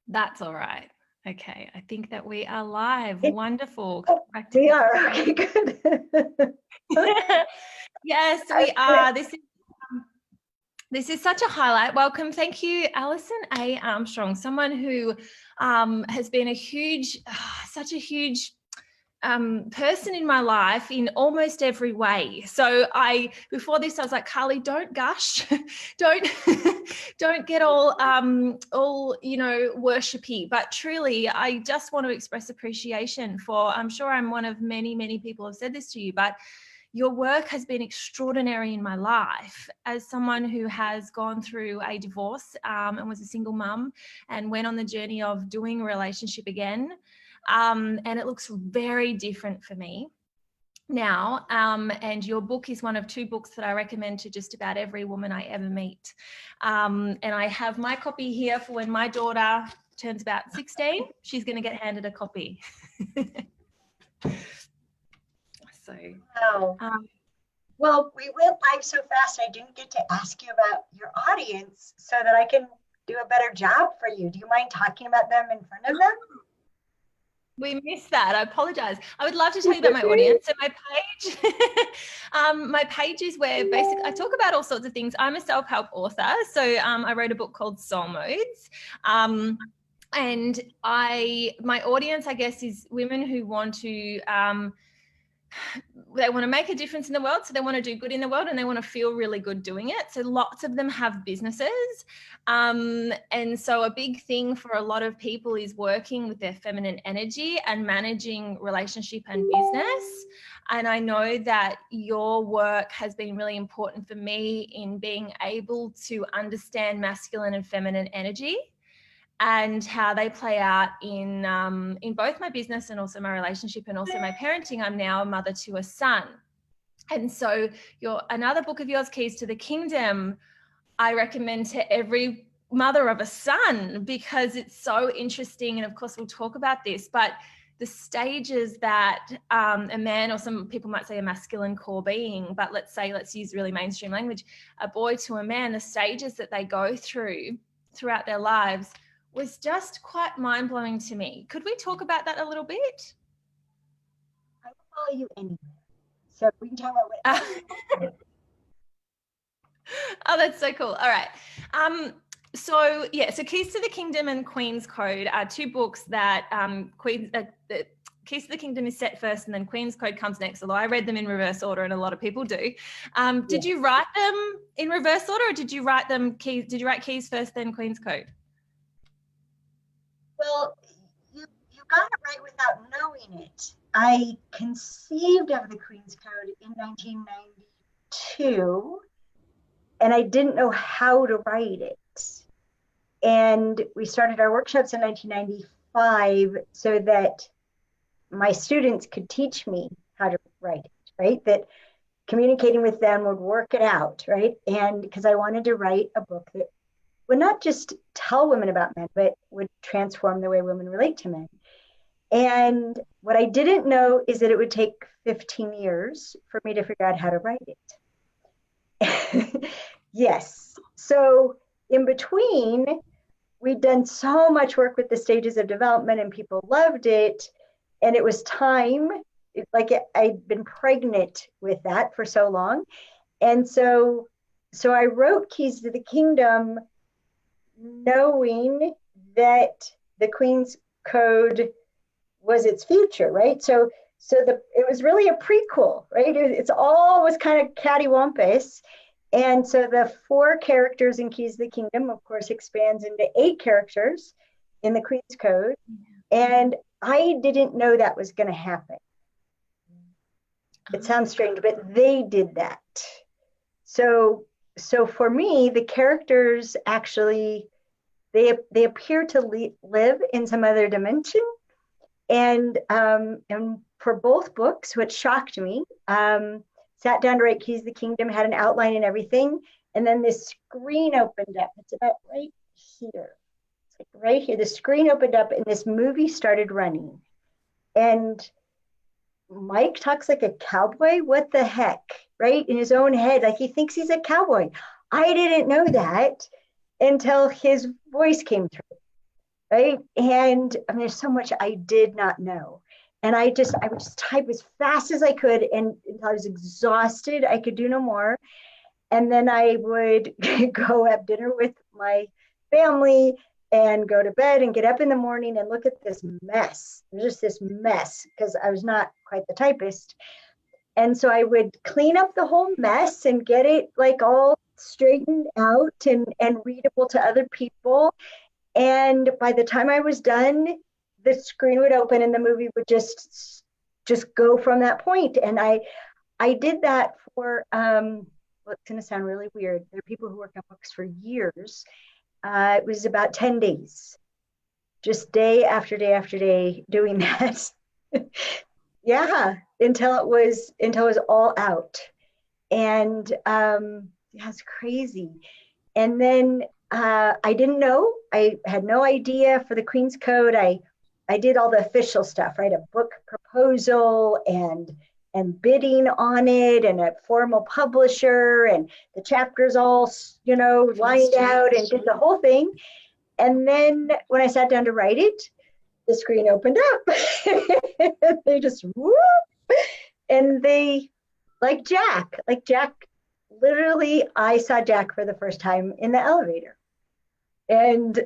That's all right. Okay, I think that we are live. Wonderful. We are. Okay, good. Yes, we are. This is such a highlight. Welcome. Thank you, Alison Armstrong, someone who has been such a huge person in my life in almost every way. So before this, I was like, Carly, don't gush, don't get all worshipy. But truly, I just want to express appreciation for. I'm sure I'm one of many people have said this to you, but your work has been extraordinary in my life as someone who has gone through a divorce and was a single mum and went on the journey of doing a relationship again. And it looks very different for me now. And your book is one of 2 books that I recommend to just about every woman I ever meet. And I have my copy here for when my daughter turns about 16. She's going to get handed a copy. So, wow. Well, we went live so fast, I didn't get to ask you about your audience so that I can do a better job for you. Do you mind talking about them in front of them? We missed that. I apologize. I would love to tell you about my audience. So my page is where basically I talk about all sorts of things. I'm a self-help author. So I wrote a book called Soul Modes. And my audience, I guess, is women who want to they want to make a difference in the world. So they want to do good in the world and they want to feel really good doing it. So lots of them have businesses. And so a big thing for a lot of people is working with their feminine energy and managing relationship and business. And I know that your work has been really important for me in being able to understand masculine and feminine energy and how they play out in both my business and also my relationship and also my parenting. I'm now a mother to a son. And so another book of yours, Keys to the Kingdom, I recommend to every mother of a son because it's so interesting. And of course, we'll talk about this, but the stages that a man, or some people might say a masculine core being, but let's use really mainstream language, a boy to a man, the stages that they go throughout their lives was just quite mind-blowing to me. Could we talk about that a little bit? I will follow you anywhere. So we can talk about what. Oh, that's so cool. All right. So Keys to the Kingdom and Queen's Code are 2 books that Keys to the Kingdom is set first and then Queen's Code comes next, although I read them in reverse order and a lot of people do. Did you write them in reverse order or did you write Keys first, then Queen's Code? Well, you got it right without knowing it. I conceived of the Queen's Code in 1992, and I didn't know how to write it. And we started our workshops in 1995 so that my students could teach me how to write it, right? That communicating with them would work it out, right? And because I wanted to write a book that would not just tell women about men, but would transform the way women relate to men. And what I didn't know is that it would take 15 years for me to figure out how to write it. Yes. So in between, we'd done so much work with the stages of development and people loved it. And it was time, I'd been pregnant with that for so long. And so I wrote Keys to the Kingdom knowing that the Queen's Code was its future, right? So it was really a prequel, right? It's all was kind of cattywampus. And so the 4 characters in Keys to the Kingdom, of course, expands into 8 characters in the Queen's Code. And I didn't know that was going to happen. It sounds strange, but they did that. So for me, the characters actually, they appear to live in some other dimension. And for both books, what shocked me, sat down to write Keys to the Kingdom, had an outline and everything. And then this screen opened up. It's about right here. It's like right here. The screen opened up and this movie started running. And Mike talks like a cowboy. What the heck? Right? In his own head, like he thinks he's a cowboy. I didn't know that until his voice came through. right? And I mean, there's so much I did not know. And I would just type as fast as I could, and until I was exhausted, I could do no more. And then I would go have dinner with my family and go to bed and get up in the morning and look at this mess. It was just this mess because I was not quite the typist. And so I would clean up the whole mess and get it like all straightened out and readable to other people. And by the time I was done, the screen would open and the movie would just go from that point. And I did that for well, it's going to sound really weird. There are people who work on books for years. It was about 10 days, just day after day after day doing that. Yeah, until it was all out. And yeah, it's crazy. And then I didn't know. I had no idea for the Queen's Code. I did all the official stuff, right? A book proposal and bidding on it, and a formal publisher, and the chapters all lined out, and did the whole thing. And then when I sat down to write it, the screen opened up. They just whoop, and they like Jack. Literally, I saw Jack for the first time in the elevator. And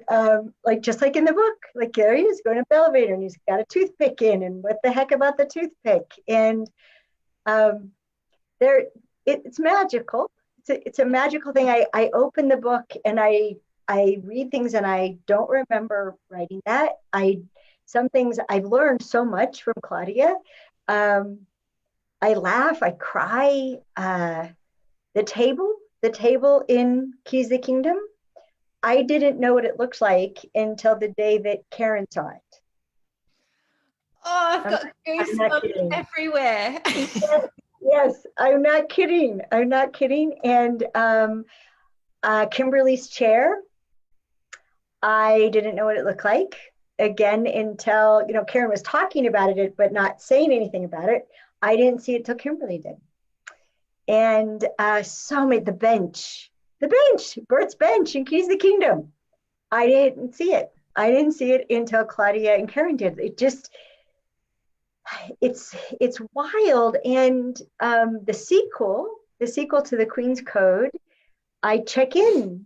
like just like in the book, like there he is going up the elevator and he's got a toothpick in, and what the heck about the toothpick? And um, it's magical. It's a magical thing. I open the book and I read things and I don't remember writing that. Some things I've learned so much from Claudia. Um, I laugh, I cry. The table in Keys the Kingdom, I didn't know what it looked like until the day that Karen saw it. Oh, I've got goosebumps everywhere. Yes, I'm not kidding. I'm not kidding. And Kimberly's chair, I didn't know what it looked like again until, Karen was talking about it, but not saying anything about it. I didn't see it till Kimberly did. And so made the bench, Bert's bench in Keys the Kingdom. I didn't see it. I didn't see it until Claudia and Karen did. It's wild. And the sequel to the Queen's Code, I check in.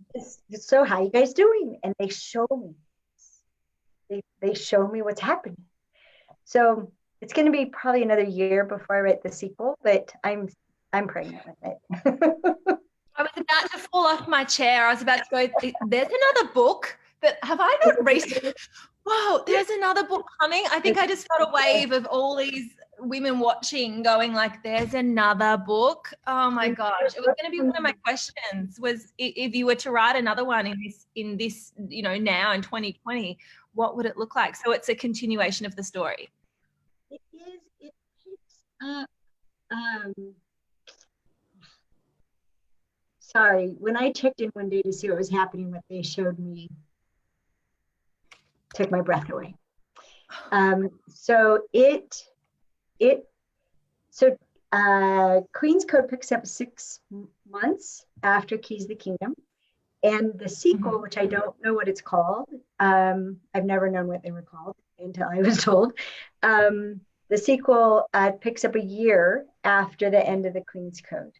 So how you guys doing? And they show me. They show me what's happening. So it's going to be probably another year before I write the sequel, but I'm pregnant with it. I was about to fall off my chair. I was about to go, there's another book that have I not researched? Wow, there's another book coming. I think I just got a wave of all these women watching going like, there's another book. Oh my gosh. It was going to be one of my questions was if you were to write another one in this, now in 2020, what would it look like? So it's a continuation of the story. It is. It picks up. Sorry, when I checked in one day to see what was happening, what they showed me took my breath away. So Queen's Code picks up 6 months after Keys the Kingdom, and the sequel, which I don't know what it's called, I've never known what they were called until I was told. The sequel picks up a year after the end of the Queen's Code.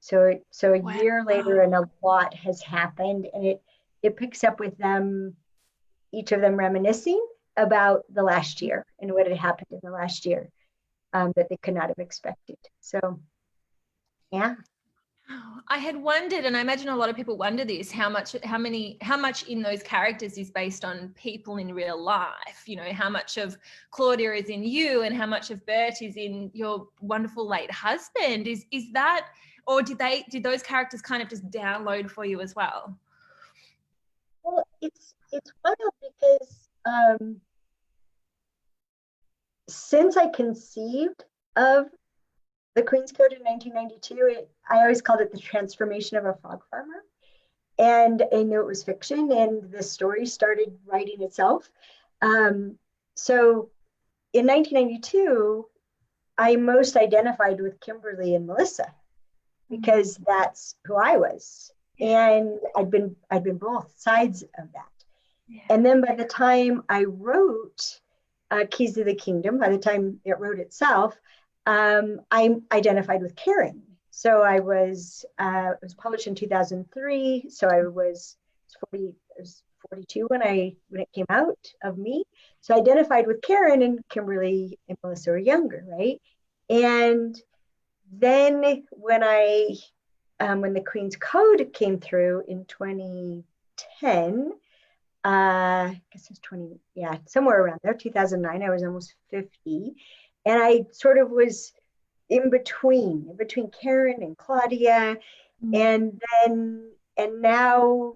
So a year later, and a lot has happened, and it picks up with them, each of them reminiscing about the last year and what had happened in the last year that they could not have expected. So, yeah. I had wondered, and I imagine a lot of people wonder this, how much in those characters is based on people in real life. How much of Claudia is in you, and how much of Bert is in your wonderful late husband. Is that, or did those characters kind of just download for you as well? Well, it's wild because since I conceived of the Queen's Code in 1992, I always called it the transformation of a frog farmer. And I knew it was fiction, and the story started writing itself. So in 1992, I most identified with Kimberly and Melissa because that's who I was. And I'd been both sides of that. Yeah. And then by the time I wrote Keys to the Kingdom, by the time it wrote itself, I identified with Karen. So it was published in 2003. So I was 42 when it came out of me. So I identified with Karen, and Kimberly and Melissa were younger, right? And then when the Queen's Code came through in 2010, I guess it was 20, yeah, somewhere around there, 2009, I was almost 50. And I sort of was in between Karen and Claudia. And then, and now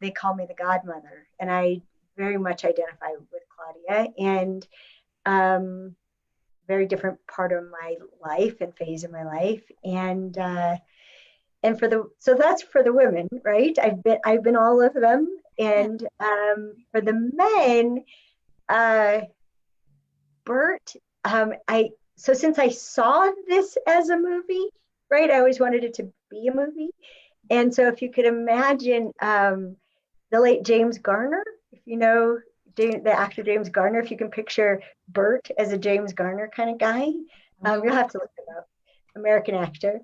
they call me the godmother. And I very much identify with Claudia, and very different part of my life and phase of my life. And so that's for the women, right? I've been all of them. And for the men, Bert, so since I saw this as a movie, right, I always wanted it to be a movie. And so if you could imagine the late James Garner, if you know the actor James Garner, if you can picture Bert as a James Garner kind of guy, you'll have to look him up, American actor.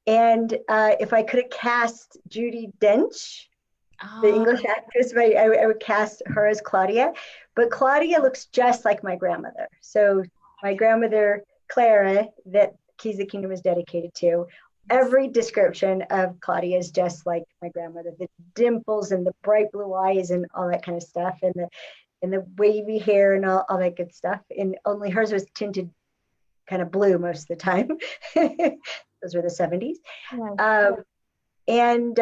And if I could have cast Judi Dench, the English actress, I would cast her as Claudia. But Claudia looks just like my grandmother. So my grandmother, Clara, that Keys of the Kingdom is dedicated to, every description of Claudia is just like my grandmother. The dimples and the bright blue eyes and all that kind of stuff, and the wavy hair and all that good stuff. And only hers was tinted kind of blue most of the time. Those were the 70s. And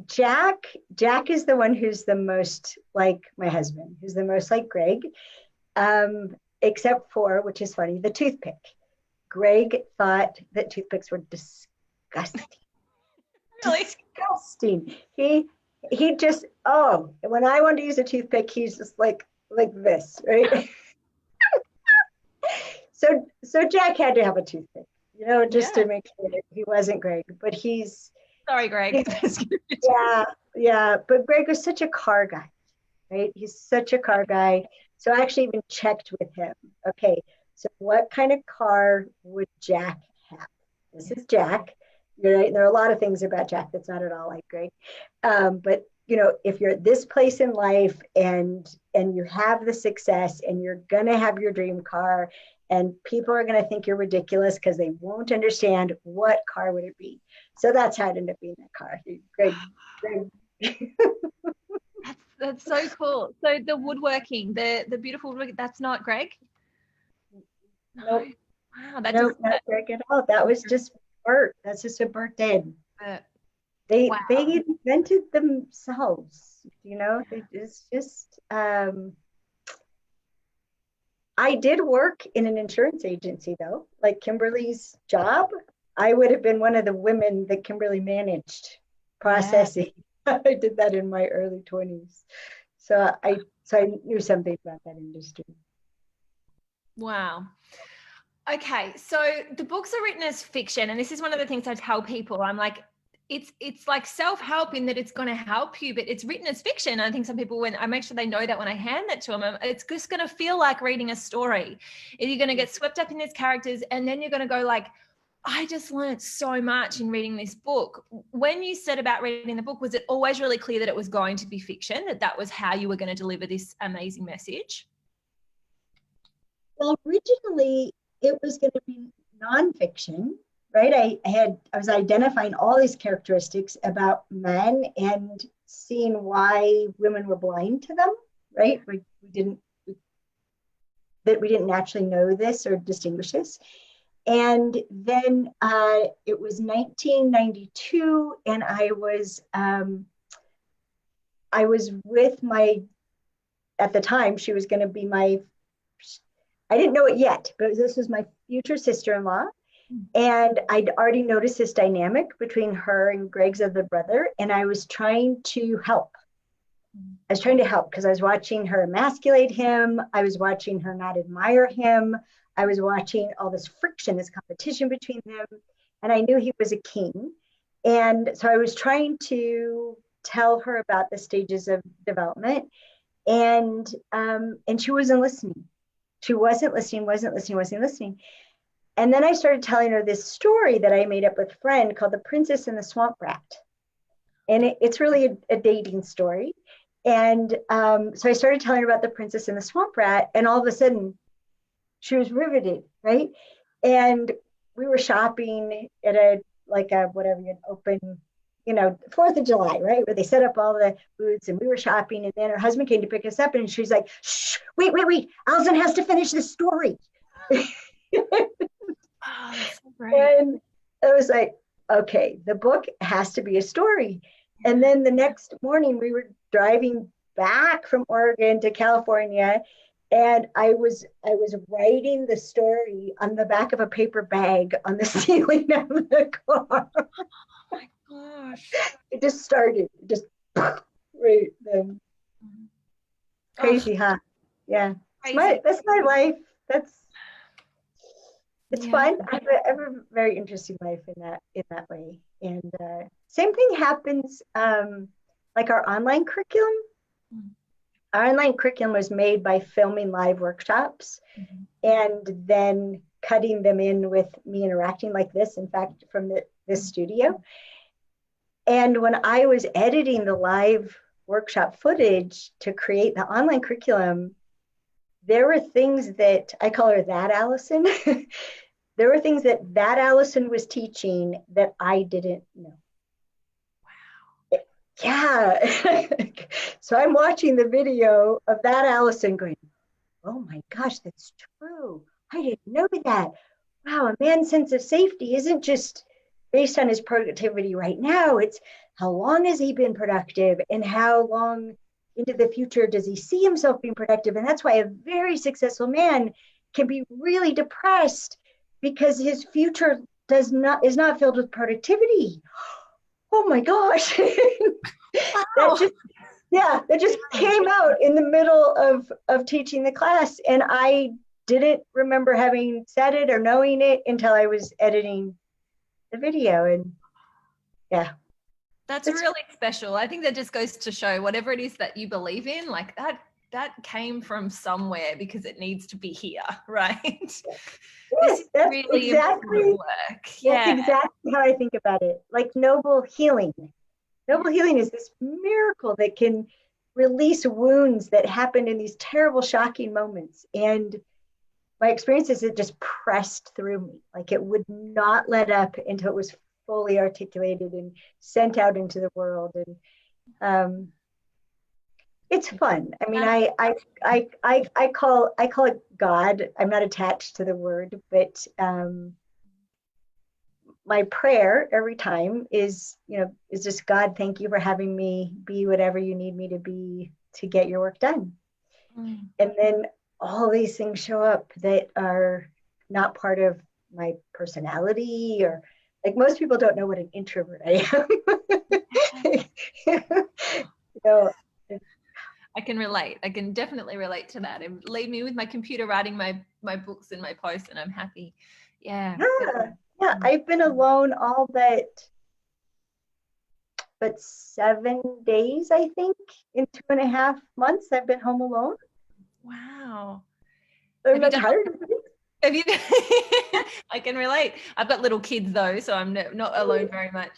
Jack is the one who's the most like my husband, who's the most like Greg, except for, which is funny, the toothpick. Greg thought that toothpicks were disgusting. Really? Disgusting. He just, when I want to use a toothpick, he's just like this, right? So Jack had to have a toothpick, just to make sure that he wasn't Greg. But sorry, Greg. Yeah. But Greg was such a car guy, right? He's such a car guy. So I actually even checked with him. Okay, so what kind of car would Jack have? This is Jack. Right? And there are a lot of things about Jack that's not at all like Greg. But if you're at this place in life and you have the success and you're gonna have your dream car, and people are gonna think you're ridiculous because they won't understand, what car would it be? So that's how it ended up being that car. Greg. That's so cool. So the woodworking, the beautiful woodworking, that's not Greg? Nope. Wow, not Greg at all. That was just Bert. That's just what Bert did. They invented themselves, It's just I did work in an insurance agency though, like Kimberly's job. I would have been one of the women that Kimberly managed processing. Yeah. I did that in my early 20s. So I knew something about that industry. Wow. Okay, so the books are written as fiction, and this is one of the things I tell people. I'm like, it's like self-help in that it's going to help you, but it's written as fiction. I think some people, when I make sure they know that when I hand that to them, it's just going to feel like reading a story. You're going to get swept up in these characters, and then you're going to go like, I just learned so much in reading this book. When you said about reading the book, was it always really clear that it was going to be fiction, that was how you were going to deliver this amazing message? Well, originally it was going to be nonfiction, right? I was identifying all these characteristics about men and seeing why women were blind to them, right? We didn't naturally know this or distinguish this. And then it was 1992, and I was with at the time, she was going to be I didn't know it yet, but this was my future sister-in-law. And I'd already noticed this dynamic between her and Greg's other brother, and I was trying to help. I was trying to help because I was watching her emasculate him. I was watching her not admire him. I was watching all this friction, this competition between them. And I knew he was a king. And so I was trying to tell her about the stages of development, and she wasn't listening. She wasn't listening. And then I started telling her this story that I made up with a friend called The Princess and the Swamp Rat. And it's really a dating story. And so I started telling her about The Princess and the Swamp Rat, and all of a sudden she was riveted, right? And we were shopping at a whatever, an open, 4th of July, right? Where they set up all the booths, and we were shopping, and then her husband came to pick us up, and she's like, shh, wait. Alison has to finish this story. Oh, that's so great. And I was like, okay, the book has to be a story. And then the next morning we were driving back from Oregon to California, and I was writing the story on the back of a paper bag on the ceiling of the car. Oh my gosh. It just started, right then. Crazy, huh? Yeah. Crazy. That's my life. It's fun. I have a very interesting life in that way. And same thing happens, like our online curriculum. Our online curriculum was made by filming live workshops and then cutting them in with me interacting like this, in fact, from this studio. And when I was editing the live workshop footage to create the online curriculum, there were things that I call her that Alison. There were things that Alison was teaching that I didn't know. Wow. Yeah. So I'm watching the video of that Alison going, oh my gosh, that's true. I didn't know that. Wow, a man's sense of safety isn't just based on his productivity right now. It's how long has he been productive, and how long into the future does he see himself being productive? And that's why a very successful man can be really depressed, because his future is not filled with productivity. Oh my gosh. Wow. that just came out in the middle of teaching the class. And I didn't remember having said it or knowing it until I was editing the video. And yeah. That's really special. I think that just goes to show whatever it is that you believe in, like that came from somewhere, because it needs to be here, right? Yes, this is that's really exactly important work. Yeah. That's exactly how I think about it. Like noble healing. Noble healing is this miracle that can release wounds that happened in these terrible, shocking moments. And my experience is it just pressed through me. Like it would not let up until it was fully articulated and sent out into the world. And it's fun. I mean, I call it God. I'm not attached to the word, but my prayer every time is just, God, thank you for having me be whatever you need me to be to get your work done. And then all these things show up that are not part of my personality, or like most people don't know what an introvert I am. I can relate. I can definitely relate to that. And leave me with my computer writing my books and my posts, and I'm happy. Yeah. I've been alone all but 7 days, I think, in 2.5 months. I've been home alone. Wow. I'm not tired of it. Have you? I can relate. I've got little kids though, so I'm not alone very much.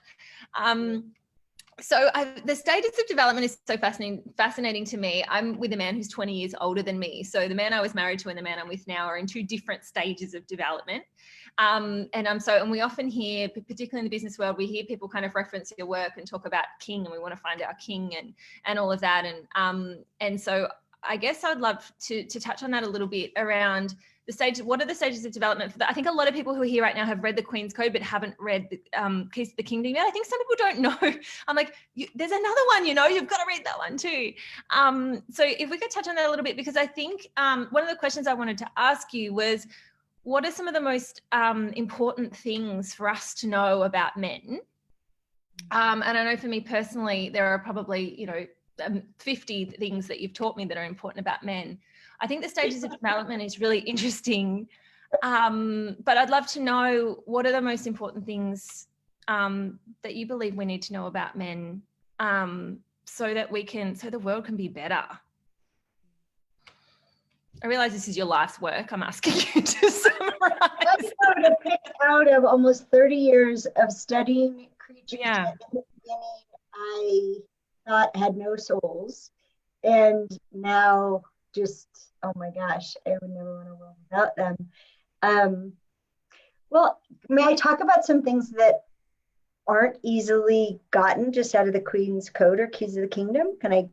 So the stages of development is so fascinating to me. I'm with a man who's 20 years older than me. So the man I was married to and the man I'm with now are in two different stages of development. And we often hear, particularly in the business world, we hear people kind of reference your work and talk about king, and we want to find our king and all of that. And so I guess I'd love to touch on that a little bit around the stage. What are the stages of development for that? I think a lot of people who are here right now have read the Queen's Code but haven't read the Keys to the Kingdom yet. I think some people don't know. I'm like, there's another one, you've got to read that one too. So if we could touch on that a little bit, because I think one of the questions I wanted to ask you was, what are some of the most important things for us to know about men? And I know for me personally, there are probably, 50 things that you've taught me that are important about men. I think the stages of development is really interesting, but I'd love to know, what are the most important things that you believe we need to know about men so that so the world can be better. I realize this is your life's work. I'm asking you to summarize. To pick out of almost 30 years of studying creatures Yeah. that in the beginning I thought had no souls, and now just, oh my gosh, I would never want to live without them. Well, may I talk about some things that aren't easily gotten just out of the Queen's Code or Keys of the Kingdom? Can I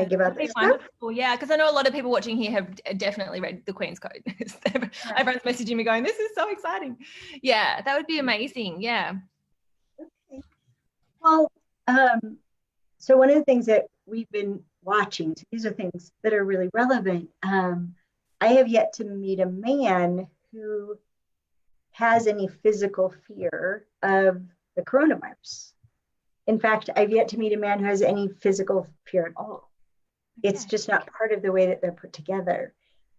give out this stuff? Yeah, because I know a lot of people watching here have definitely read the Queen's Code. Everyone's messaging me going, this is so exciting. Yeah, that would be amazing. Yeah. Okay. Well, so one of the things that we've been watching, so these are things that are really relevant. I have yet to meet a man who has any physical fear of the coronavirus. In fact, I've yet to meet a man who has any physical fear at all. Okay. It's just not part of the way that they're put together.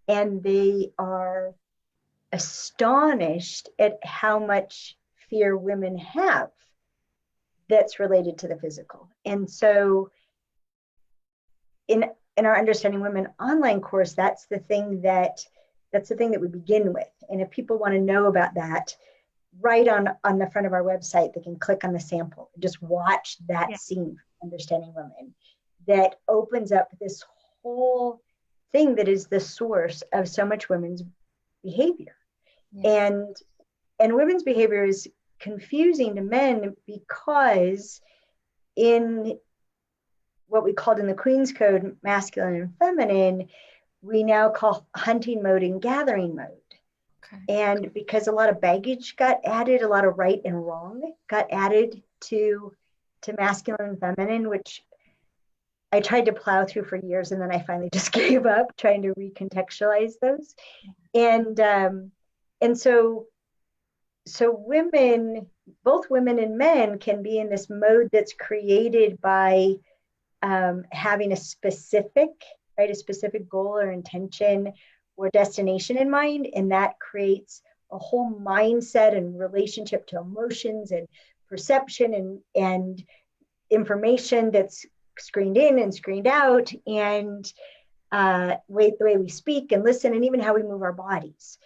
And they are astonished at how much fear women have that's related to the physical. And so in our Understanding Women online course, that's the thing that we begin with. And if people want to know about that, right on the front of our website, they can click on the sample and just watch that scene, Understanding Women, that opens up this whole thing that is the source of so much women's behavior. And women's behavior is confusing to men because in what we called in the Queen's Code masculine and feminine, we now call hunting mode and gathering mode. Okay. And because a lot of baggage got added, a lot of right and wrong got added to masculine and feminine, which I tried to plow through for years, and then I finally just gave up trying to recontextualize those. And so women, both women and men, can be in this mode that's created by having a specific goal or intention or destination in mind, and that creates a whole mindset and relationship to emotions and perception and information that's screened in and screened out, and the way we speak and listen, and even how we move our bodies.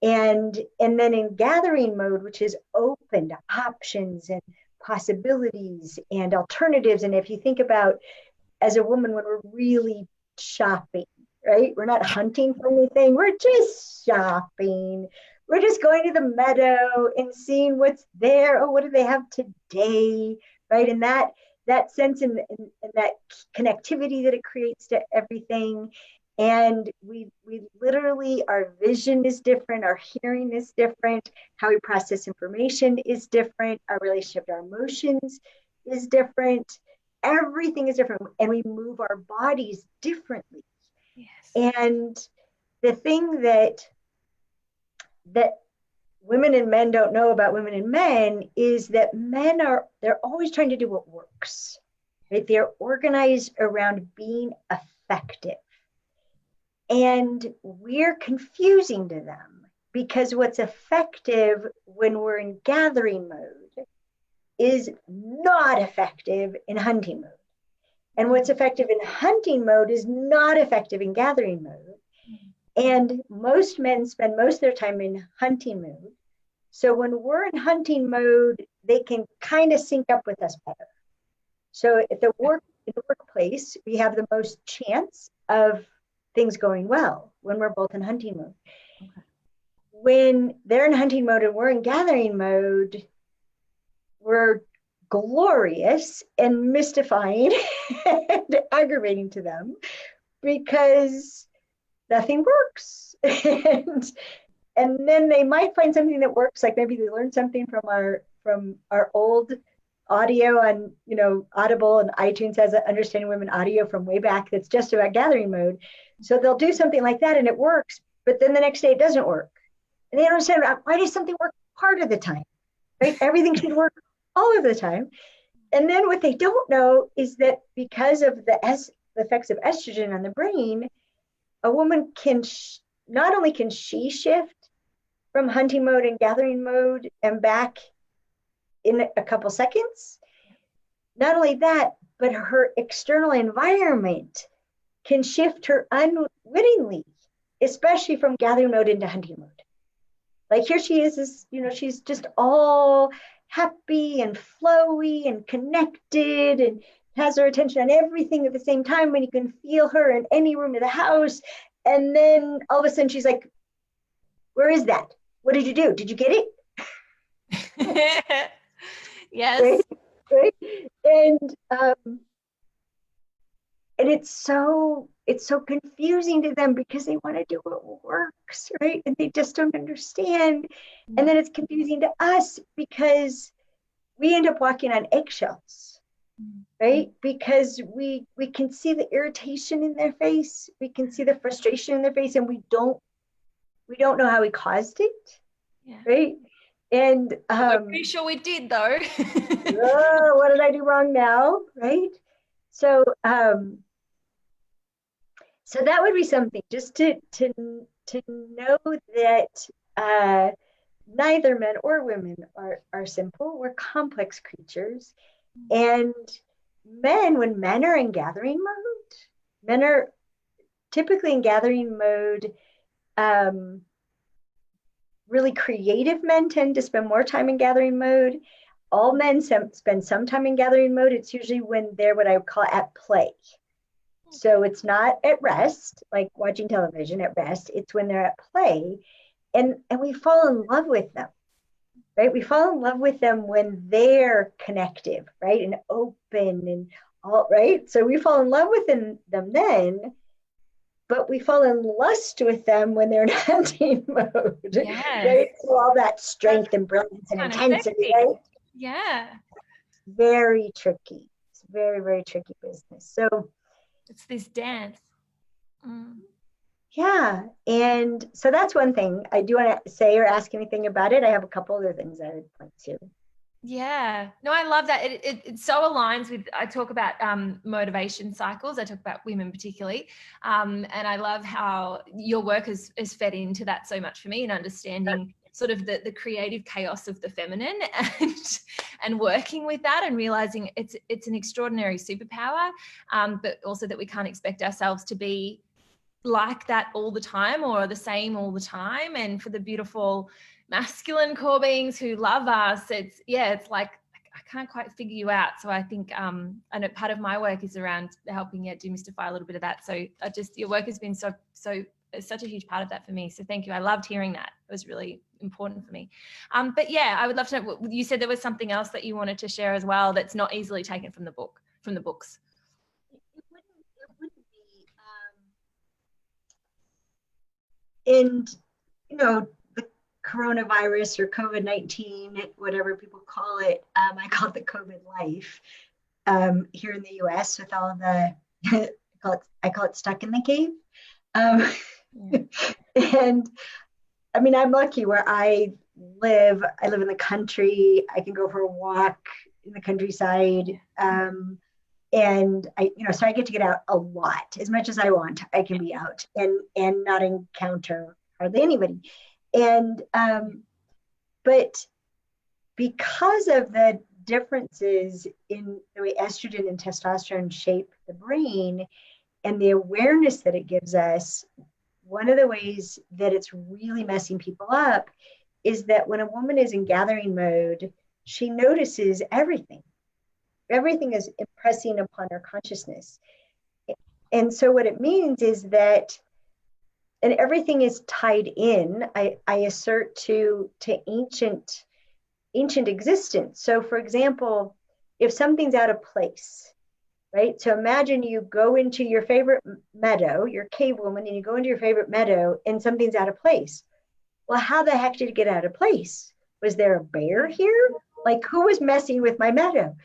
And then in gathering mode, which is open to options and possibilities and alternatives. And if you think about, as a woman, when we're really shopping, right? We're not hunting for anything. We're just shopping. We're just going to the meadow and seeing what's there. Oh, what do they have today? Right? And that sense and that connectivity that it creates to everything. And we literally, our vision is different, our hearing is different, how we process information is different, our relationship to our emotions is different. Everything is different, and we move our bodies differently. Yes. And the thing that women and men don't know about women and men is that they're always trying to do what works. Right? They're organized around being effective. And we're confusing to them because what's effective when we're in gathering mode is not effective in hunting mode. And what's effective in hunting mode is not effective in gathering mode. And most men spend most of their time in hunting mode. So when we're in hunting mode, they can kind of sync up with us better. So in the workplace, we have the most chance of things going well when we're both in hunting mode. Okay. When they're in hunting mode and we're in gathering mode, we're glorious and mystifying and aggravating to them because nothing works. And then they might find something that works, like maybe they learned something from our old audio on, Audible, and iTunes has an Understanding Women audio from way back that's just about gathering mode. So they'll do something like that and it works, but then the next day it doesn't work. And they don't understand, why does something work part of the time, right? Everything should work all of the time. And then what they don't know is that because of the effects of estrogen on the brain, a woman can, not only can she shift from hunting mode and gathering mode and back in a couple seconds, not only that, but her external environment can shift her unwittingly, especially from gathering mode into hunting mode. Like here she is, she's just all happy and flowy and connected and has her attention on everything at the same time, when you can feel her in any room of the house. And then all of a sudden she's like, where is that? What did you do? Did you get it? Yes. Right? Right? And it's so confusing to them because they want to do what works, right? And they just don't understand. And then it's confusing to us because we end up walking on eggshells, right? Because we can see the irritation in their face, we can see the frustration in their face, and we don't know how we caused it, right? And we're pretty sure we did, though. Oh, what did I do wrong now, right? So so that would be something, just to know that neither men or women are simple. We're complex creatures. And when men are in gathering mode, men are typically in gathering mode. Really creative men tend to spend more time in gathering mode. All men spend some time in gathering mode. It's usually when they're what I would call at play. So it's not at rest, like watching television at rest. It's when they're at play. And we fall in love with them, right? We fall in love with them when they're connective, right? And open and all, right? So we fall in love with them then, but we fall in lust with them when they're in hunting mode, right? So all that strength and brilliance and intensity, right? Yeah. Very tricky. It's very, very tricky business. So it's this dance. Yeah. And so that's one thing. I do want to say or ask anything about it. I have a couple other things I would point to. Yeah, no, I love that. It so aligns with, I talk about motivation cycles. I talk about women particularly. And I love how your work has fed into that so much for me, and understanding sort of the creative chaos of the feminine, and working with that, and realizing it's an extraordinary superpower, but also that we can't expect ourselves to be like that all the time or the same all the time. And for the beautiful masculine core beings who love us, it's like I can't quite figure you out. So I think I know part of my work is around helping demystify a little bit of that. So your work has been so it's such a huge part of that for me. So thank you. I loved hearing that. It was really important for me. But yeah, I would love to know, you said there was something else that you wanted to share as well that's not easily taken from the books. It wouldn't be. And the coronavirus or COVID-19, whatever people call it, I call it the COVID life here in the US, with all the I call it stuck in the cave. And I mean, I'm lucky where I live in the country. I can go for a walk in the countryside. And so I get to get out a lot. As much as I want, I can be out and not encounter hardly anybody. And but because of the differences in the way estrogen and testosterone shape the brain and the awareness that it gives us, one of the ways that it's really messing people up is that when a woman is in gathering mode, she notices everything. Everything is impressing upon her consciousness. And so what it means is that, and everything is tied in, I assert to ancient existence. So for example, if something's out of place, right? So imagine you go into your favorite meadow, you're a cave woman, and you go into your favorite meadow and something's out of place. Well, how the heck did it get out of place? Was there a bear here? Like, who was messing with my meadow?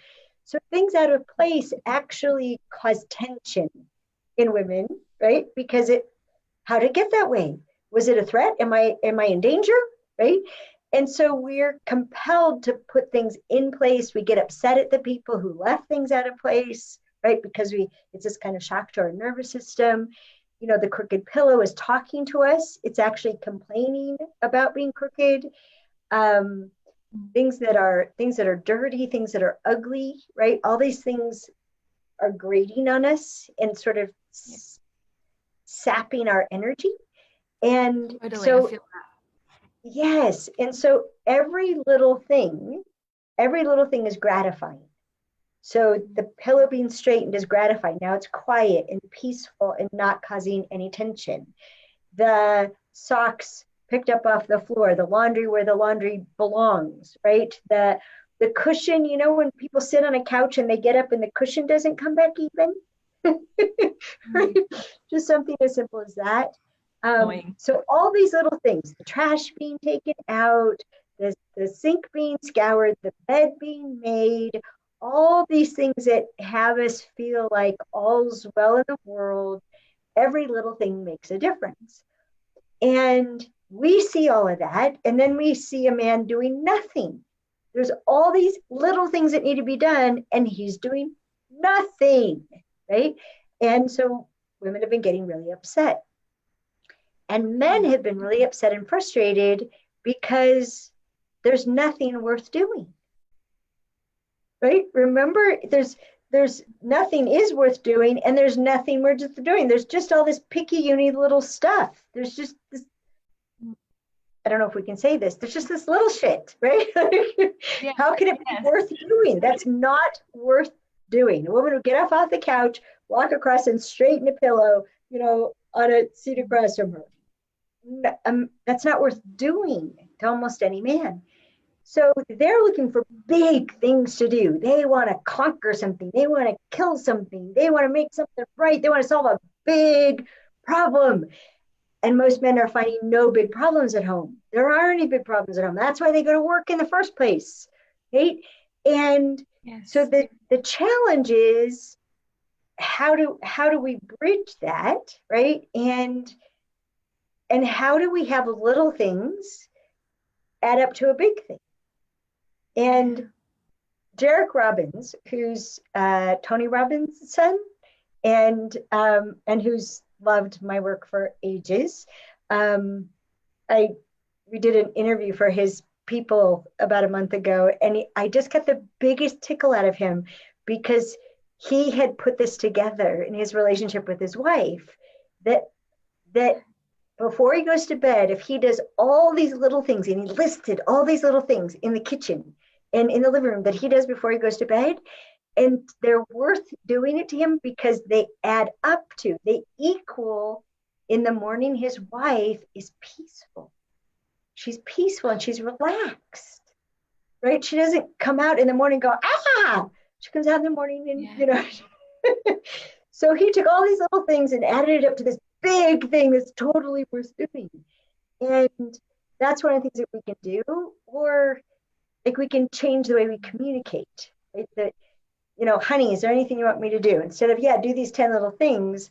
So things out of place actually cause tension in women, right? Because how did it get that way? Was it a threat? Am I in danger? Right? And so we're compelled to put things in place. We get upset at the people who left things out of place, right? Because it's this kind of shock to our nervous system. The crooked pillow is talking to us. It's actually complaining about being crooked. Things that are dirty, things that are ugly, right? All these things are grating on us and sort of sapping our energy. And Totally, I so, feel that. yes. And so every little thing is gratifying. So the pillow being straightened is gratifying. Now it's quiet and peaceful and not causing any tension. The socks picked up off the floor, the laundry where the laundry belongs, right? The cushion, you know, when people sit on a couch and they get up and the cushion doesn't come back even. Right? Just something as simple as that. So all these little things, the trash being taken out, the sink being scoured, the bed being made, all these things that have us feel like all's well in the world, every little thing makes a difference. And we see all of that, and then we see a man doing nothing. There's all these little things that need to be done, and he's doing nothing, right? And so women have been getting really upset. And men have been really upset and frustrated because there's nothing worth doing. Right? Remember, there's nothing is worth doing, and there's nothing worth doing. There's just all this picky, uni little stuff. There's just this, I don't know if we can say this. There's just this little shit, right? Yeah. How can it be worth doing? That's not worth doing. A woman would get off the couch, walk across and straighten a pillow, you know, on a seat across from her. That's not worth doing to almost any man. So they're looking for big things to do. They want to conquer something. They want to kill something. They want to make something right. They want to solve a big problem. And most men are finding no big problems at home. There aren't any big problems at home. That's why they go to work in the first place, right? And so the challenge is how do we bridge that, right? And how do we have little things add up to a big thing? And Jarek Robbins, who's Tony Robbins' son, and who's loved my work for ages, we did an interview for his People about a month ago, and I just got the biggest tickle out of him because he had put this together in his relationship with his wife that before he goes to bed, if he does all these little things, and he listed all these little things in the kitchen and in the living room that he does before he goes to bed, and they're worth doing it to him because they add up to, they equal. In the morning, his wife is peaceful. She's peaceful and she's relaxed, right? She doesn't come out in the morning and go, ah! She comes out in the morning and, you know. So he took all these little things and added it up to this big thing that's totally worth doing. And that's one of the things that we can do, or like we can change the way we communicate, right? That, you know, honey, is there anything you want me to do? Instead of, yeah, do these 10 little things.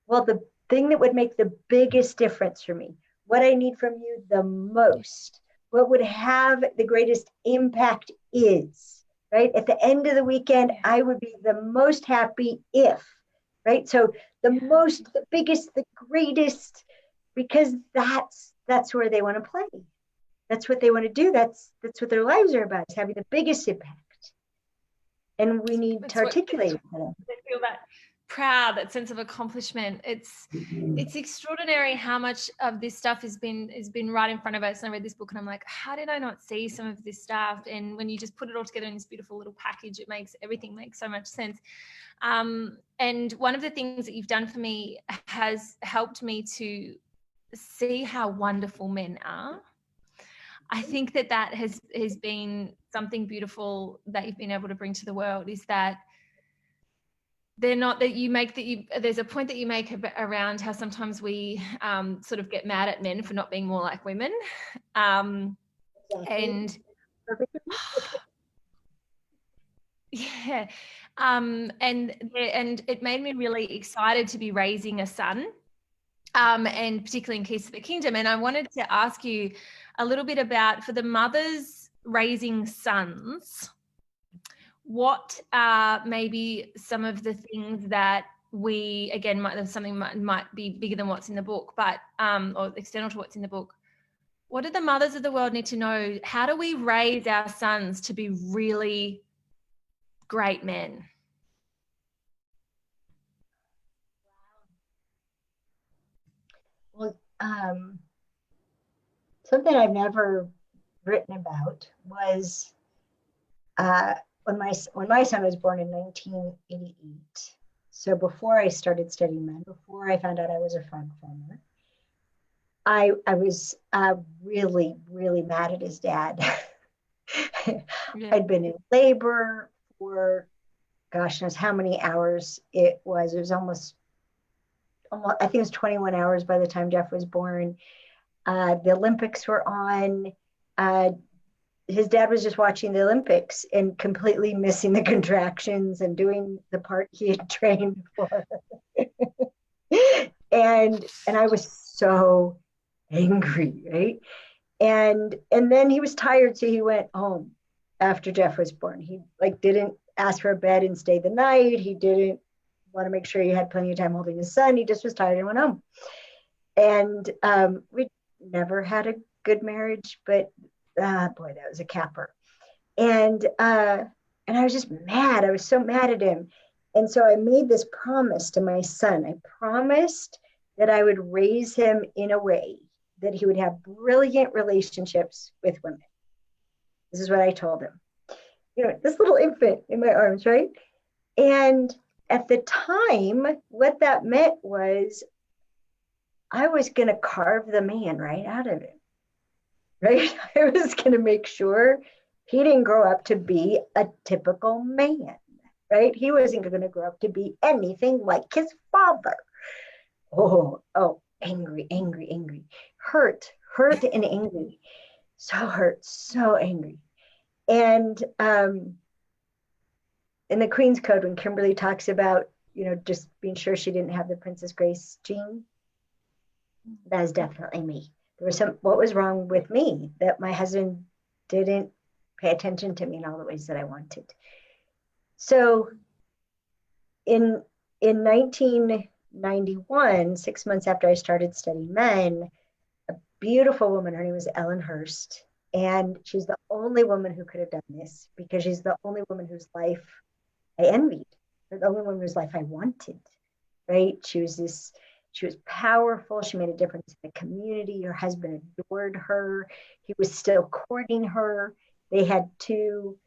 Well, the thing that would make the biggest difference for me, what I need from you the most, what would have the greatest impact is, right? At the end of the weekend, I would be the most happy if, right? So the most, the biggest, the greatest, because that's where they want to play. That's what they want to do. That's what their lives are about, is having the biggest impact. And we need to articulate it. They feel that proud, that sense of accomplishment. It's extraordinary how much of this stuff has been right in front of us. And I read this book and I'm like, how did I not see some of this stuff? And when you just put it all together in this beautiful little package, everything makes so much sense. And one of the things that you've done for me has helped me to see how wonderful men are. I think that has been something beautiful that you've been able to bring to the world, is that they're not, that you make, there's a point that you make around how sometimes we sort of get mad at men for not being more like women. And yeah. And it made me really excited to be raising a son, and particularly in Keys to the Kingdom. And I wanted to ask you a little bit about, for the mothers raising sons, what are maybe some of the things that we, again, might be bigger than what's in the book, but or external to what's in the book. What do the mothers of the world need to know? How do we raise our sons to be really great men? Well, something I've never written about was uh, when my son was born in 1988. So before I started studying men, before I found out I was a frog farmer, I was really, really mad at his dad. Yeah. I'd been in labor for gosh knows how many hours it was. It was almost I think it was 21 hours by the time Jeff was born. The Olympics were on. Uh, his dad was just watching the Olympics and completely missing the contractions and doing the part he had trained for. And I was so angry, right? And then he was tired, so he went home after Jeff was born. He like didn't ask for a bed and stay the night. He didn't want to make sure he had plenty of time holding his son. He just was tired and went home. And we never had a good marriage, but boy, that was a capper. And I was just mad. I was so mad at him. And so I made this promise to my son. I promised that I would raise him in a way that he would have brilliant relationships with women. This is what I told him. You know, this little infant in my arms, right? And at the time, what that meant was I was going to carve the man right out of him, right? I was going to make sure he didn't grow up to be a typical man, right? He wasn't going to grow up to be anything like his father. Oh, angry, angry, angry, hurt and angry, so hurt, so angry. And in the Queen's Code, when Kimberly talks about, you know, just being sure she didn't have the Princess Grace gene, that is definitely me. There was what was wrong with me that my husband didn't pay attention to me in all the ways that I wanted. So in 1991, 6 months after I started studying men, a beautiful woman, her name was Ellen Hurst, and she's the only woman who could have done this because she's the only woman whose life I envied, the only woman whose life I wanted, right? She was powerful. She made a difference in the community. Her husband adored her. He was still courting her. They had two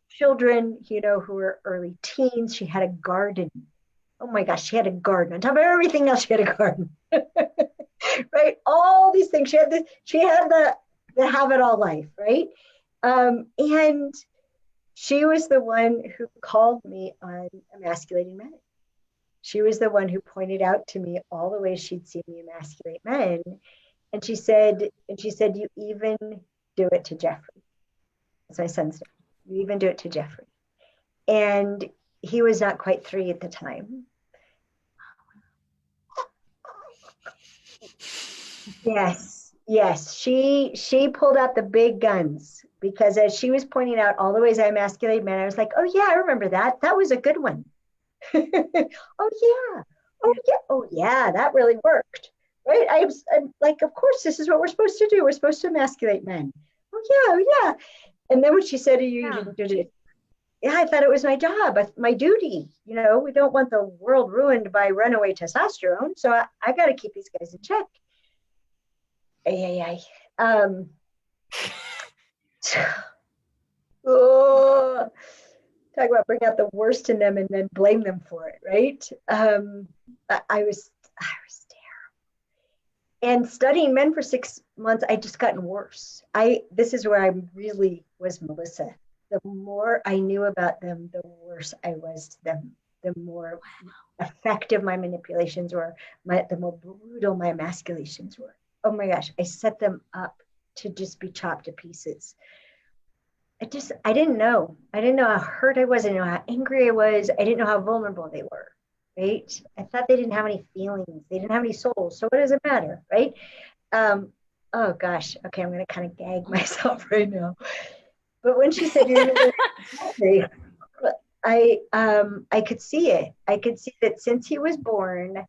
children, you know, who were early teens. She had a garden. Oh my gosh, she had a garden. On top of everything else, she had a garden. Right? All these things. She had the have it all life, right? And she was the one who called me on emasculating men. She was the one who pointed out to me all the ways she'd seen me emasculate men. And she said, you even do it to Jeffrey. That's my son's name. You even do it to Jeffrey. And he was not quite 3 at the time. Yes. She pulled out the big guns because as she was pointing out all the ways I emasculate men, I was like, oh yeah, I remember that. That was a good one. Oh yeah, that really worked. Right? I'm like, of course, this is what we're supposed to do. We're supposed to emasculate men. Oh yeah. And then when she said, you didn't do it, yeah, I thought it was my job, my duty. You know, we don't want the world ruined by runaway testosterone. So I got to keep these guys in check. Oh, talk about bring out the worst in them and then blame them for it, right? I was terrible. And studying men for 6 months, I just gotten worse. This is where I really was Melissa. The more I knew about them, the worse I was to them. The more effective my manipulations were, the more brutal my emasculations were. Oh my gosh, I set them up to just be chopped to pieces. I didn't know. I didn't know how hurt I was. I didn't know how angry I was. I didn't know how vulnerable they were, right? I thought they didn't have any feelings. They didn't have any souls. So what does it matter, right? Oh gosh. Okay, I'm going to kind of gag myself right now. But when she said you're really I could see it. I could see that since he was born,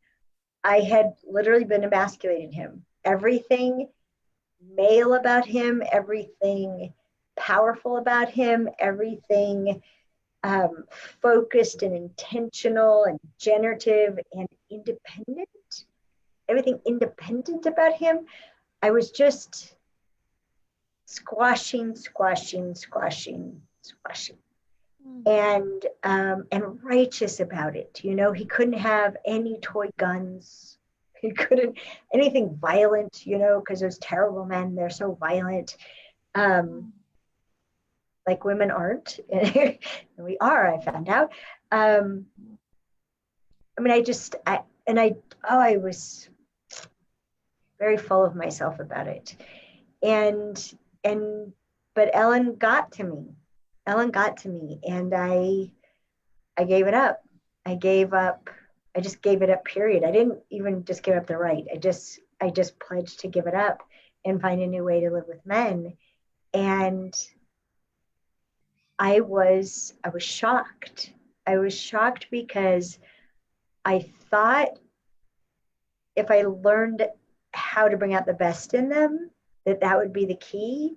I had literally been emasculating him. Everything male about him, everything powerful about him, everything focused and intentional and generative and independent everything independent about him. I was just squashing, and righteous about it. You know, he couldn't have any toy guns. He couldn't anything violent. You know, because those terrible men, they're so violent. Like women aren't, and we are. I found out. I mean, I was very full of myself about it, and but Ellen got to me. Ellen got to me, and I gave it up. I gave up. I just gave it up. Period. I didn't even just give up the right. I just pledged to give it up and find a new way to live with men. And I was shocked. I was shocked because I thought if I learned how to bring out the best in them, that would be the key.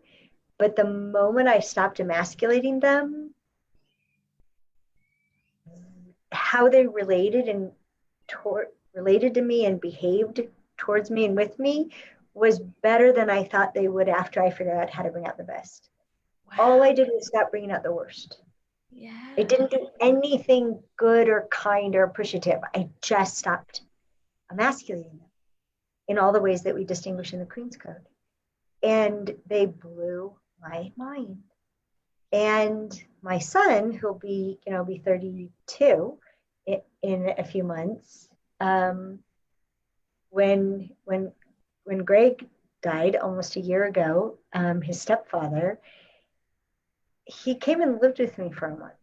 But the moment I stopped emasculating them, how they related to me and behaved towards me and with me was better than I thought they would after I figured out how to bring out the best. Wow. All I did was stop bringing out the worst. Yeah. It didn't do anything good or kind or appreciative. I just stopped emasculating them in all the ways that we distinguish in the Queen's Code. And they blew my mind. And my son, who'll be 32 in a few months, when Greg died almost a year ago, his stepfather, he came and lived with me for a month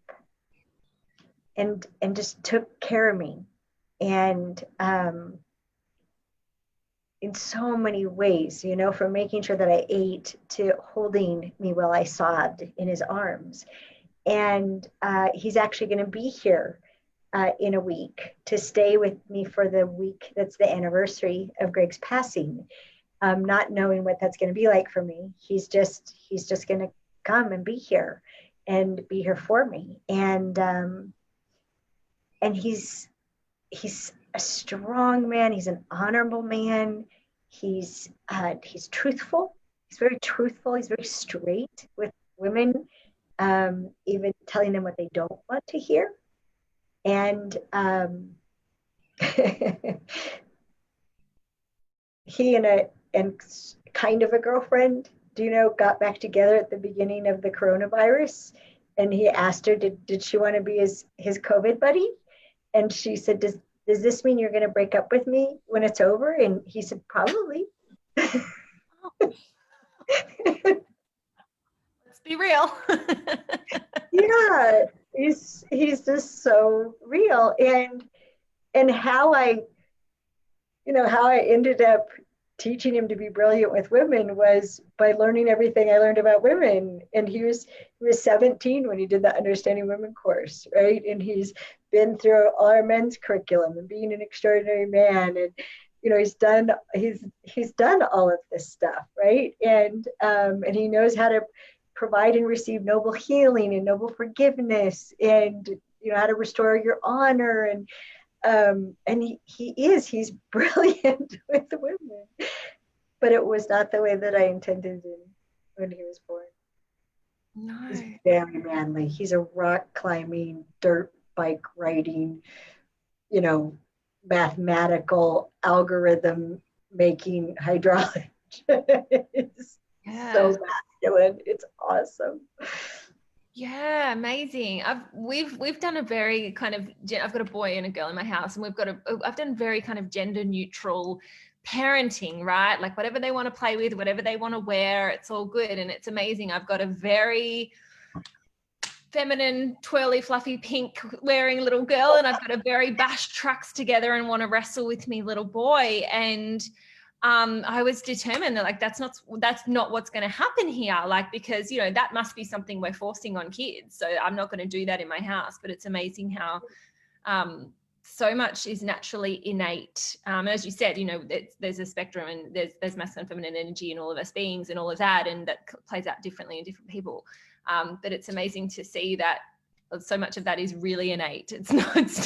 and just took care of me. And in so many ways, you know, from making sure that I ate to holding me while I sobbed in his arms. And he's actually going to be here in a week to stay with me for the week that's the anniversary of Greg's passing. Not knowing what that's going to be like for me, he's just going to come and be here for me. And he's a strong man. He's an honorable man. He's truthful. He's very truthful. He's very straight with women, even telling them what they don't want to hear. And he and kind of a girlfriend, got back together at the beginning of the coronavirus. And he asked her, did she want to be his COVID buddy? And she said, does this mean you're going to break up with me when it's over? And he said, probably. Let's be real. Yeah, he's just so real. And how I ended up teaching him to be brilliant with women was by learning everything I learned about women. And he was 17 when he did the Understanding Women course, right? And he's been through all our men's curriculum and being an extraordinary man. And he's done all of this stuff, right? And he knows how to provide and receive noble healing and noble forgiveness, and how to restore your honor. And he's brilliant with women, but it was not the way that I intended him when he was born. No. He's very manly. He's a rock climbing, dirt bike riding, mathematical algorithm making hydraulic. It's so masculine. It's awesome. Yeah, amazing. We've done a very kind of, I've got a boy and a girl in my house, and I've done very kind of gender neutral parenting, right? Like whatever they want to play with, whatever they want to wear, it's all good. And it's amazing. I've got a very feminine, twirly, fluffy, pink wearing little girl, and I've got a very bash trucks together and want to wrestle with me little boy. And I was determined that like that's not what's going to happen here, like, because that must be something we're forcing on kids, so I'm not going to do that in my house. But it's amazing how so much is naturally innate, and as you said, there's a spectrum, and there's masculine, feminine energy in all of us beings and all of that, and that plays out differently in different people. But it's amazing to see that so much of that is really innate. It's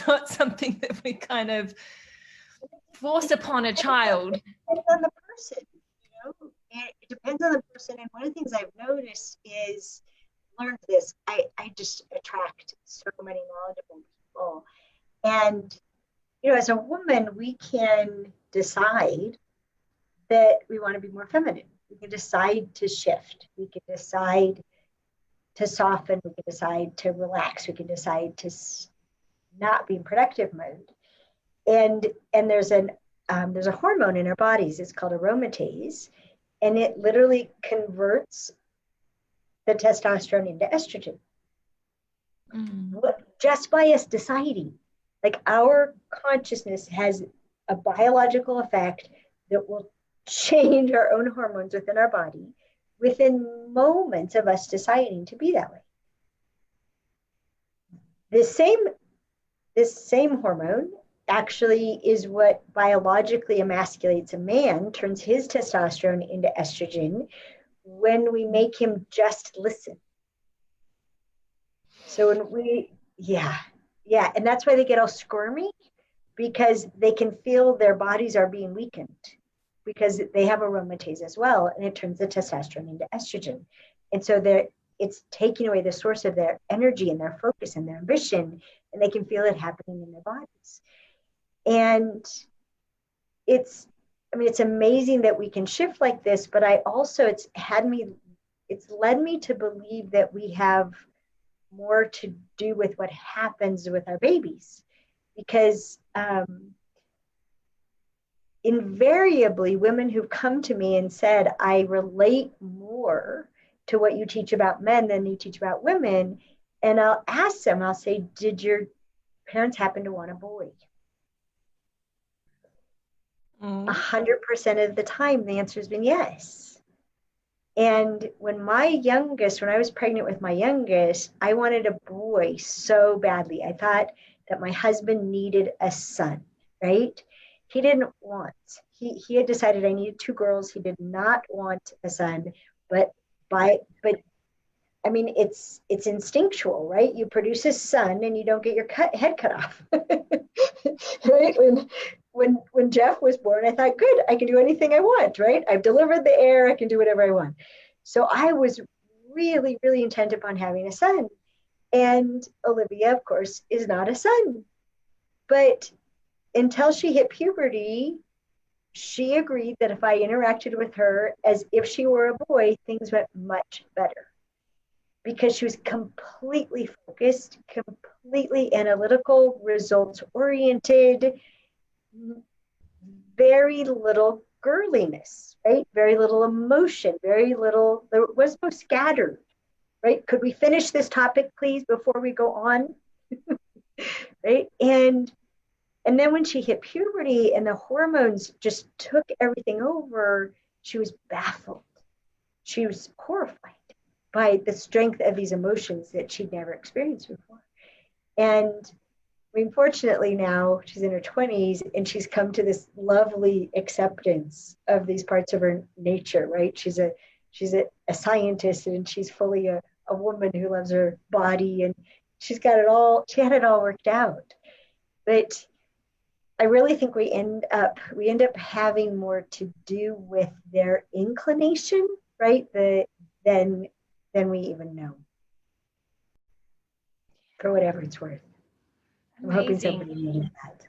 not something that we kind of forced upon a child. It depends on the person, and it depends on the person. And one of the things I've noticed is, learned this, I just attract so many knowledgeable people. And, as a woman, we can decide that we want to be more feminine. We can decide to shift. We can decide to soften. We can decide to relax. We can decide to not be in productive mode. And there's a hormone in our bodies. It's called aromatase, and it literally converts the testosterone into estrogen. Just by us deciding. Like, our consciousness has a biological effect that will change our own hormones within our body within moments of us deciding to be that way. This same hormone actually is what biologically emasculates a man, turns his testosterone into estrogen when we make him just listen. So and that's why they get all squirmy, because they can feel their bodies are being weakened, because they have aromatase as well, and it turns the testosterone into estrogen. And so it's taking away the source of their energy and their focus and their ambition, and they can feel it happening in their bodies. And it's amazing that we can shift like this, but it's led me to believe that we have more to do with what happens with our babies, because invariably women who've come to me and said, I relate more to what you teach about men than you teach about women. And I'll ask them, I'll say, did your parents happen to want a boy? 100% of the time, the answer has been yes. And when I was pregnant with my youngest, I wanted a boy so badly. I thought that my husband needed a son, right? He didn't want, he had decided I needed 2 girls. He did not want a son, but it's instinctual, right? You produce a son and you don't get your head cut off, right? When Jeff was born, I thought, good, I can do anything I want, right? I've delivered the heir, I can do whatever I want. So I was really, really intent upon having a son. And Olivia, of course, is not a son. But until she hit puberty, she agreed that if I interacted with her as if she were a boy, things went much better. Because she was completely focused, completely analytical, results-oriented, very little girliness, right? Very little emotion, there was no scattered, right? Could we finish this topic, please, before we go on? Right? And then when she hit puberty and the hormones just took everything over, she was baffled. She was horrified by the strength of these emotions that she'd never experienced before. And fortunately now she's in her 20s and she's come to this lovely acceptance of these parts of her nature, right? She's a scientist, and she's fully a woman who loves her body, and she had it all worked out. But I really think we end up having more to do with their inclination, right? Than we even know, for whatever it's worth. I'm hoping somebody needed that.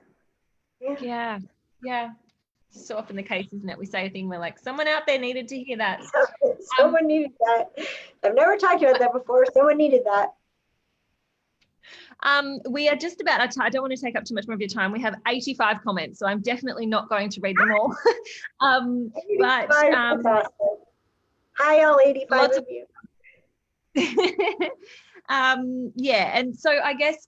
Yeah. So often the case, isn't it? We say a thing, we're like, someone out there needed to hear that. Someone needed that. I've never talked about that before. Someone needed that. We are just about, I don't want to take up too much more of your time. We have 85 comments, so I'm definitely not going to read them all. Hi, all 85 of you. And so I guess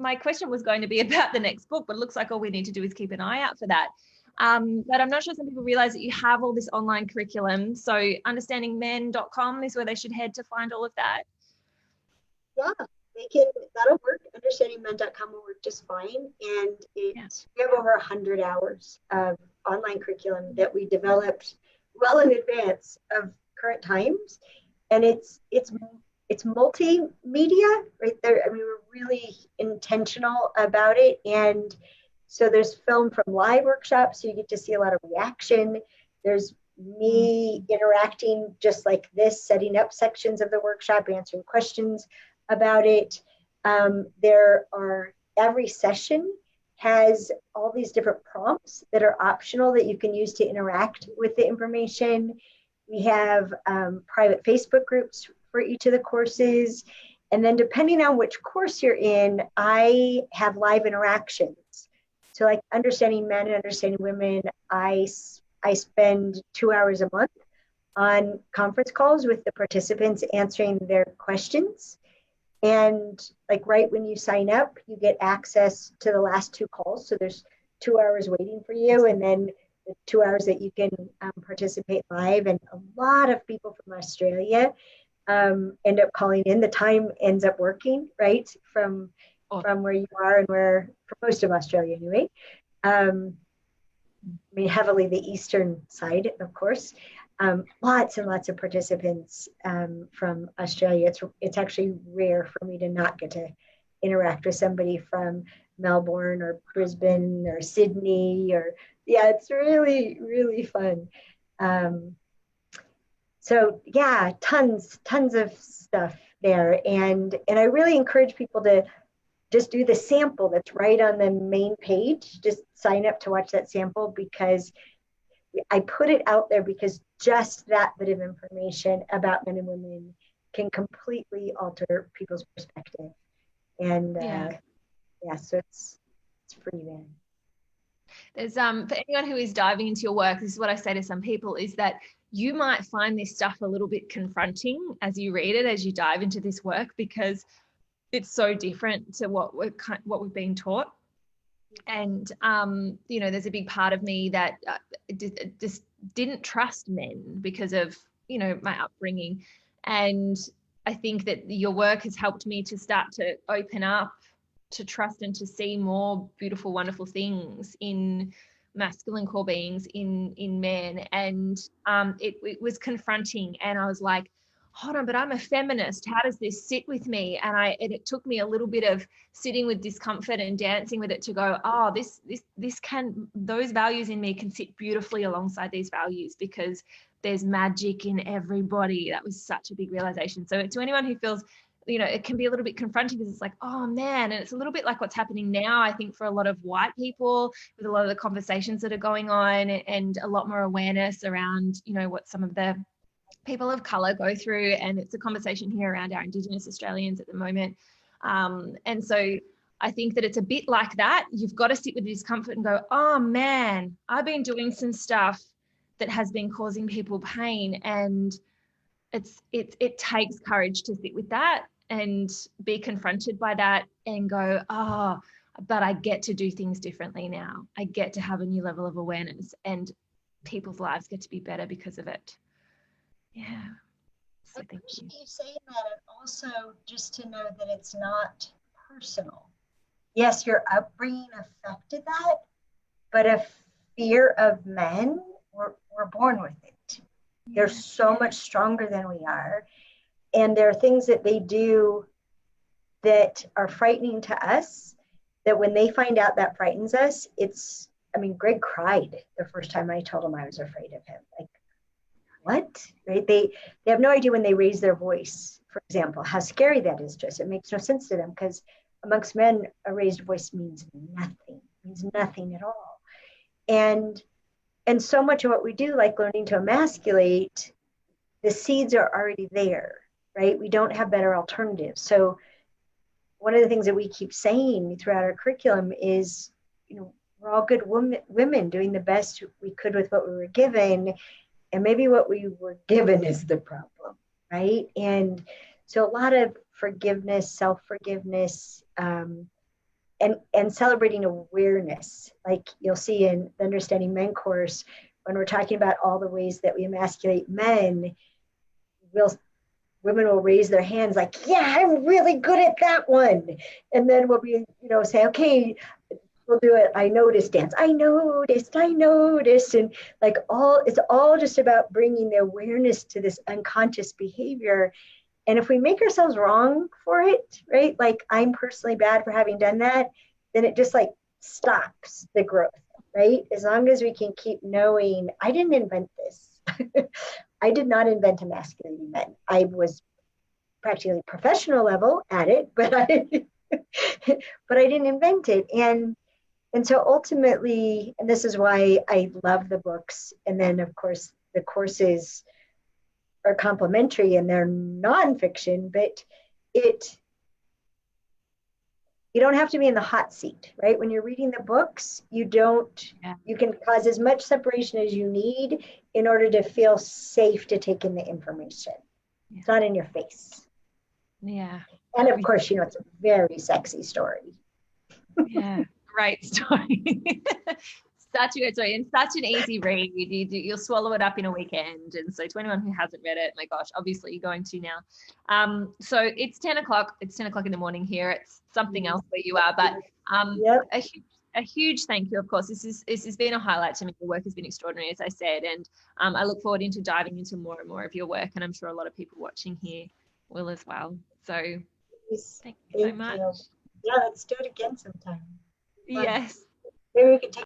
my question was going to be about the next book, but it looks like all we need to do is keep an eye out for that. But I'm not sure some people realize that you have all this online curriculum. So understandingmen.com is where they should head to find all of that. Yeah, that'll work. Understandingmen.com will work just fine. And we have over 100 hours of online curriculum that we developed well in advance of current times. And it's multimedia, right there. I mean, we're really intentional about it. And So there's film from live workshops, so you get to see a lot of reaction. There's me interacting just like this, setting up sections of the workshop, answering questions about it. There are, every session has all these different prompts that are optional that you can use to interact with the information. We have private Facebook groups for each of the courses. And then depending on which course you're in, I have live interactions. So like understanding men and understanding women, I spend 2 hours a month on conference calls with the participants answering their questions. And like right when you sign up, you get access to the last 2 calls. So there's 2 hours waiting for you, and then the 2 hours that you can participate live. And a lot of people from Australia end up calling in. The time ends up working, right? From where you are and where, for most of Australia anyway. I mean, heavily the eastern side, of course. Lots and lots of participants from Australia. It's actually rare for me to not get to interact with somebody from Melbourne or Brisbane or Sydney, or yeah, it's really, really fun. So yeah, tons of stuff there. And I really encourage people to just do the sample that's right on the main page. Just sign up to watch that sample, because I put it out there because just that bit of information about men and women can completely alter people's perspective. And so it's free then. There's for anyone who is diving into your work, this is what I say to some people, is that you might find this stuff a little bit confronting as you read it, as you dive into this work, because it's so different to what we've been taught. And there's a big part of me that just didn't trust men because of my upbringing. And I think that your work has helped me to start to open up, to trust and to see more beautiful, wonderful things in masculine core beings, in men. And it was confronting, and I was like, hold on, but I'm a feminist. How does this sit with me? And it took me a little bit of sitting with discomfort and dancing with it to go, oh, those values in me can sit beautifully alongside these values, because there's magic in everybody. That was such a big realization. So to anyone who feels, it can be a little bit confronting, because it's like, oh man, and it's a little bit like what's happening now, I think, for a lot of white people, with a lot of the conversations that are going on, and a lot more awareness around, what some of the people of color go through. And it's a conversation here around our Indigenous Australians at the moment. And so I think that it's a bit like that. You've got to sit with discomfort and go, oh man, I've been doing some stuff that has been causing people pain. And it takes courage to sit with that and be confronted by that and go, oh, but I get to do things differently now. I get to have a new level of awareness, and people's lives get to be better because of it. Yeah. So thank you. You saying that, and also just to know that it's not personal. Yes, your upbringing affected that, but a fear of men, we're born with it. Yeah. They're so much stronger than we are. And there are things that they do that are frightening to us, that when they find out that frightens us, Greg cried the first time I told him I was afraid of him. Like, what? Right? They have no idea when they raise their voice, for example, how scary that is to us. It makes no sense to them, because amongst men, a raised voice means nothing at all. And so much of what we do, like learning to emasculate, the seeds are already there, right? We don't have better alternatives. So one of the things that we keep saying throughout our curriculum is, we're all good women doing the best we could with what we were given. And maybe what we were given is the problem, right? And so a lot of forgiveness, self-forgiveness, and celebrating awareness. Like you'll see in the Understanding Men course, when we're talking about all the ways that we emasculate men, women will raise their hands like, yeah, I'm really good at that one. And then we'll be, say, okay, we'll do it. I noticed dance. I noticed. And it's all just about bringing the awareness to this unconscious behavior. And if we make ourselves wrong for it, right? Like I'm personally bad for having done that, then it just like stops the growth, right? As long as we can keep knowing, I didn't invent this. I did not invent emasculating men. I was practically professional level at it, but but I didn't invent it. And so ultimately, and this is why I love the books, and then of course the courses are complementary and they're nonfiction, but it you don't have to be in the hot seat, right? When you're reading the books, you can cause as much separation as you need in order to feel safe to take in the information. Yeah. It's not in your face. Yeah. And of course, it's a very sexy story. Yeah, great story. Such a good story and such an easy read. You'll swallow it up in a weekend. And so to anyone who hasn't read it, my gosh, obviously you're going to now. So it's 10 o'clock. It's 10 o'clock in the morning here. It's something else where you are. But yep. A huge thank you, of course. This has been a highlight to me. Your work has been extraordinary, as I said. And I look forward into diving into more and more of your work. And I'm sure a lot of people watching here will as well. So thank you so much. Yeah, let's do it again sometime. Yes. Maybe we could take